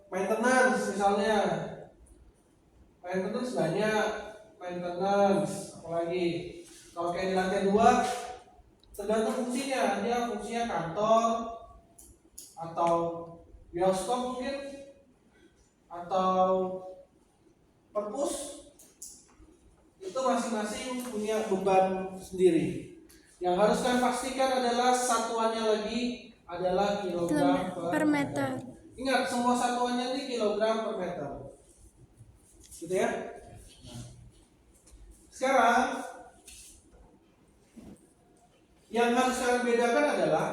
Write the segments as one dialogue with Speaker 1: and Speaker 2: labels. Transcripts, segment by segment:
Speaker 1: Maintenance misalnya, maintenance banyak, maintenance apalagi kalau kayak di lantai 2 tergantung fungsinya, dia fungsinya kantor atau bioskop mungkin atau perpus, itu masing-masing punya beban sendiri. Yang harus kalian pastikan adalah satuannya lagi adalah kilogram per meter. Ingat, semua satuannya ini kilogram per meter. Gitu ya. Sekarang yang harus kalian bedakan adalah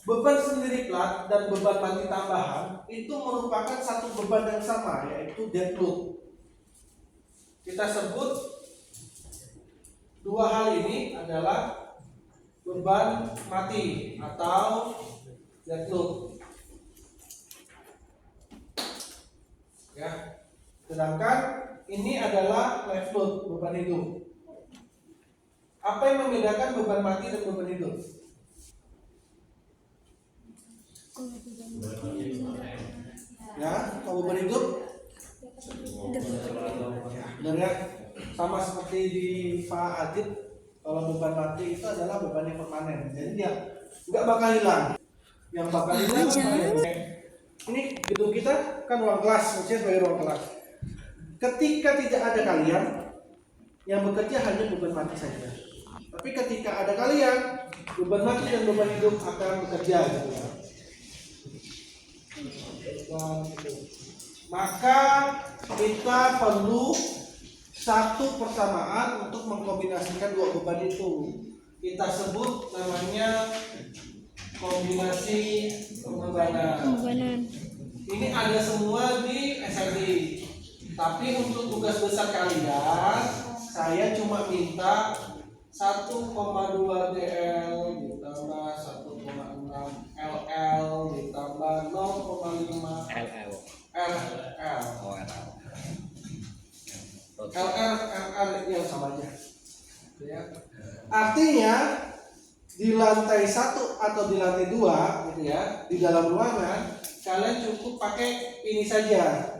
Speaker 1: beban sendiri plat dan beban mati tambahan itu merupakan satu beban yang sama, yaitu dead load. Kita sebut dua hal ini adalah beban mati atau dead load. Ya. Sedangkan ini adalah live load, beban hidup. Apa yang membedakan beban mati dan beban hidup? Ya, kalau beban hidup benar ya, sama seperti di Pak Adit. Kalau beban mati itu adalah beban yang permanen, jadi dia nggak bakal hilang. Yang bakal hilang ini gedung kita kan ruang kelas, maksudnya sebagai ruang kelas. Ketika tidak ada kalian, yang bekerja hanya beban mati saja. Tapi ketika ada kalian, beban mati dan beban hidup akan bekerja gitu ya. Maka kita perlu satu persamaan untuk mengkombinasikan dua beban itu. Kita sebut namanya kombinasi pembebanan. Ini ada semua di SLD. Tapi untuk tugas besar kalian, saya cuma minta 1,2 DL ditambah 1,6 LL ditambah 0,5 LL. LR yang sama aja. Ya. Artinya di lantai 1 atau di lantai 2 gitu ya, di dalam ruangan kalian cukup pakai ini saja.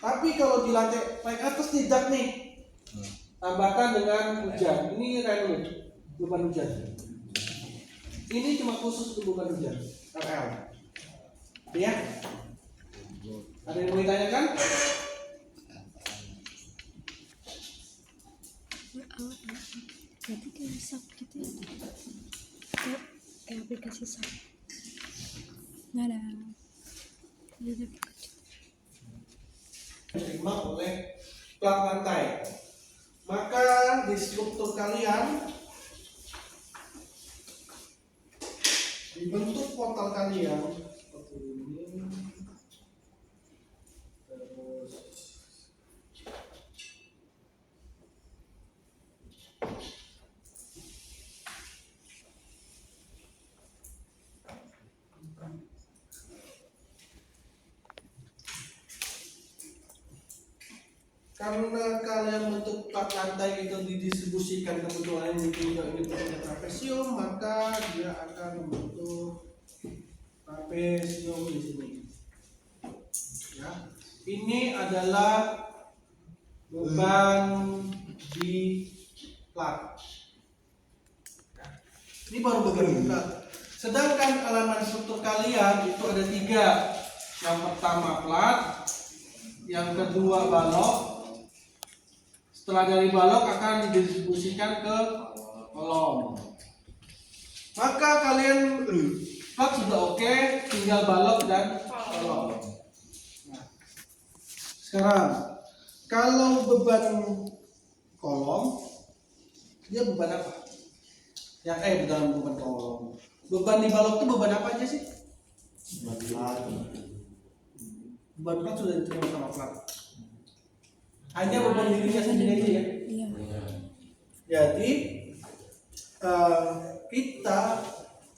Speaker 1: Tapi kalau di lantai paling atas tidak nih, tambahkan dengan hujan. Ini rain beban hujan. Ini cuma khusus untuk beban hujan, RL. Ya? Ada yang mau ditanyakan?
Speaker 2: Jadi kayak SAP gitu ya, kayak aplikasi SAP. Nggak ada.
Speaker 1: Diterima oleh plat lantai. Maka di struktur kalian dibentuk portal kalian seperti ini. Karena kalian bentuk plat lantai itu didistribusikan kebetulan ini punya trapesium, maka dia akan membentuk trapesium di sini. Ya, ini adalah beban di plat. Ini baru beban di plat. Sedangkan elemen struktur kalian itu ada 3. Yang pertama plat, yang kedua balok. Setelah dari balok akan didistribusikan ke kolom. Maka kalian plat sudah oke, tinggal balok dan kolom. Nah, sekarang kalau beban kolom, dia beban apa? Yang bukan beban kolom. Beban di balok itu beban apa aja sih? Beban plat sudah diterima sama plat. Hanya beban dirinya sendiri aja ya.
Speaker 2: Iya.
Speaker 1: Jadi kita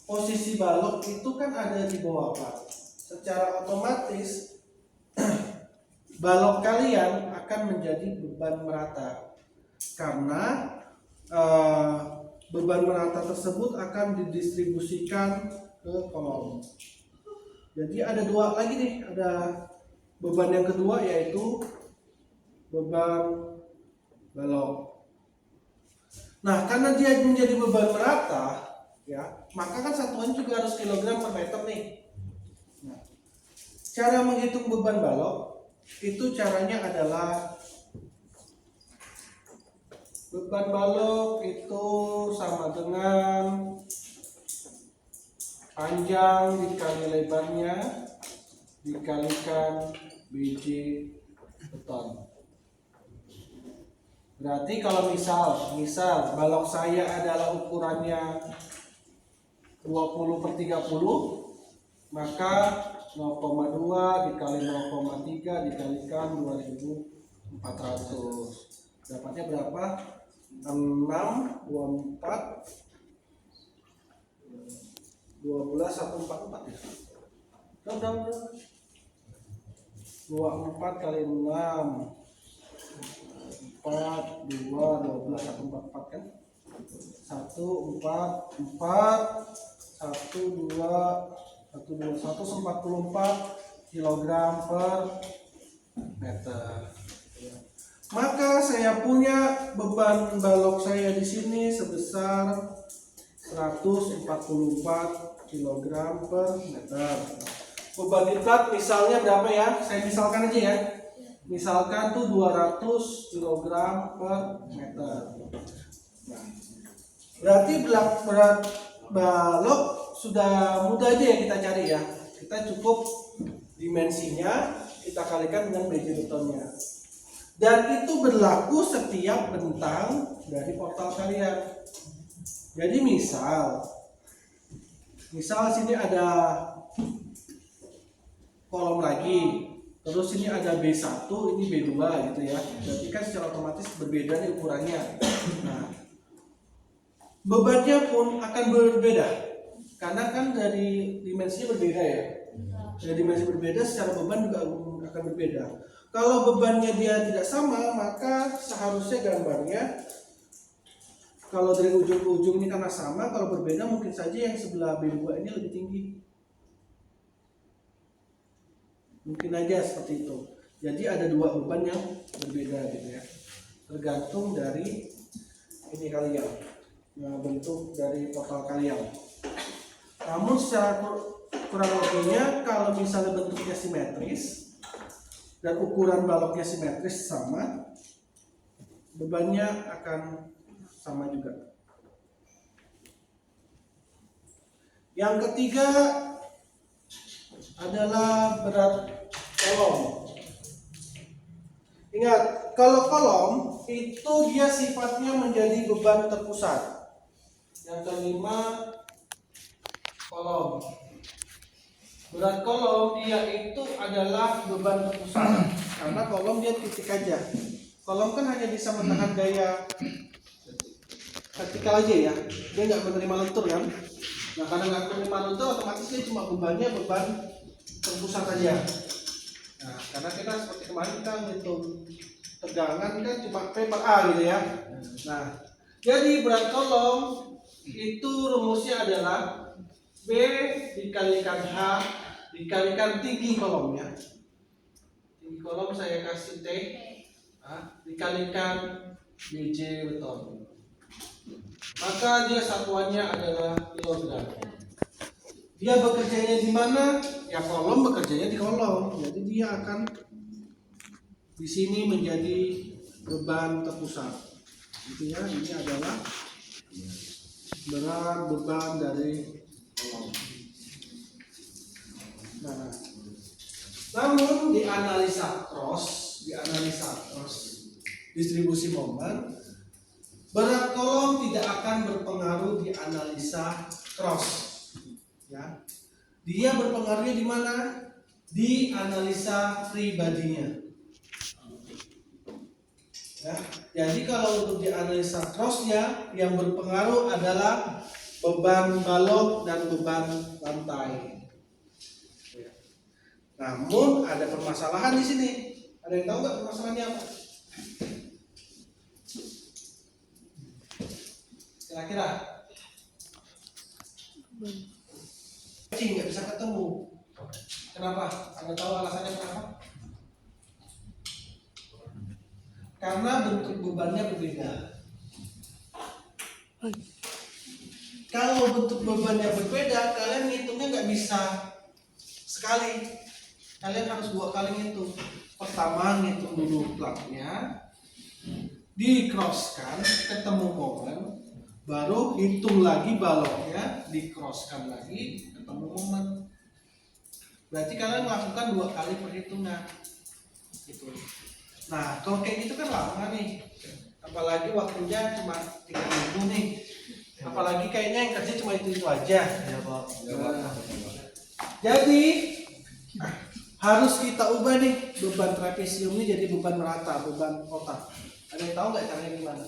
Speaker 1: posisi balok itu kan ada di bawah plat. Secara otomatis balok kalian akan menjadi beban merata karena beban merata tersebut akan didistribusikan ke kolom. Jadi ada dua lagi nih, ada beban yang kedua yaitu beban balok. Nah, karena dia menjadi beban merata, ya, maka kan satuan juga harus kilogram per meter nih. Nah, cara menghitung beban balok itu caranya adalah beban balok itu sama dengan panjang dikali lebarnya dikalikan biji beton. Berarti kalau misal balok saya adalah ukurannya 20/30, maka 0,2 dikali 0,3 dikalikan 2400. Dapatnya berapa? 6, 24, 12, 144 ya? Udah. 24 kali 6 4, 2, 12, 144 kan? 1, 4, 4, 1, 2, 144 kilogram per meter. Maka saya punya beban balok saya di sini sebesar 144 kilogram per meter. Beban plat misalnya berapa ya? Saya misalkan aja ya. Misalkan tuh 200 kilogram per meter. Nah, berarti berat balok sudah mudah aja ya kita cari ya. Kita cukup dimensinya kita kalikan dengan biji betonnya. Dan itu berlaku setiap bentang dari portal kalian. Jadi misal sini ada kolom lagi, terus ini ada B1, ini B2 gitu ya. Berarti kan secara otomatis berbeda nih ukurannya. Nah, bebannya pun akan berbeda karena kan dari dimensinya berbeda ya. Dari dimensi berbeda secara beban juga akan berbeda. Kalau bebannya dia tidak sama, maka seharusnya gambarnya kalau dari ujung ke ujung ini karena sama, kalau berbeda mungkin saja yang sebelah B2 ini lebih tinggi. Mungkin aja seperti itu. Jadi ada dua beban yang berbeda gitu ya. Tergantung dari ini kalian, bentuk dari portal kalian. Namun secara kurang lebihnya kalau misalnya bentuknya simetris dan ukuran baloknya simetris sama, bebannya akan sama juga. Yang ketiga adalah berat kolom. Ingat, kalau kolom itu dia sifatnya menjadi beban terpusat. Yang kelima, kolom. Berat kolom dia itu adalah beban terpusat. Karena kolom dia titik aja. Kolom kan hanya bisa menahan gaya vertikal aja ya. Dia nggak menerima lentur kan. Nah, karena nggak menerima lentur, otomatis dia cuma bebannya beban terpusat aja. Nah, karena kita seperti kemarin kita ngitung tegangan kan cuma P per A gitu ya. Nah, jadi berat kolom itu rumusnya adalah B dikalikan H dikalikan tinggi kolomnya. Tinggi kolom saya kasih T, dikalikan BJ beton. Maka dia satuannya adalah kilogram. Dia bekerjanya di mana? Ya kolom bekerjanya di kolom. Jadi dia akan di sini menjadi beban terpusat. Intinya ini adalah berat beban dari kolom. Nah, namun di analisa cross distribusi momen, berat kolom tidak akan berpengaruh di analisa cross. Ya, dia berpengaruhnya di mana? Di analisa free body-nya. Ya, jadi kalau untuk di analisa cross-nya yang berpengaruh adalah beban balok dan beban lantai. Ya. Namun ada permasalahan di sini. Ada yang tahu nggak permasalahannya apa? Kira-kira? Nggak bisa ketemu. Kenapa? Anda tahu alasannya kenapa? Karena bentuk bebannya berbeda. Kalau bentuk bebannya berbeda, kalian ngitungnya nggak bisa sekali. Kalian harus 2 kali ngitung. Pertama ngitung dulu platnya, di-crosskan, ketemu momen, baru hitung lagi baloknya, di-crosskan lagi, ketemu momen. Berarti kalian melakukan 2 kali perhitungan. Gitu. Nah, kalau kayak gitu kan lama nih. Apalagi waktunya cuma 3 minggu nih. Apalagi kayaknya yang kerja cuma itu aja.
Speaker 3: Ya, Pak.
Speaker 1: Nah, jadi harus kita ubah nih beban trapesium ini jadi beban merata, beban otak. Ada yang tahu nggak caranya gimana?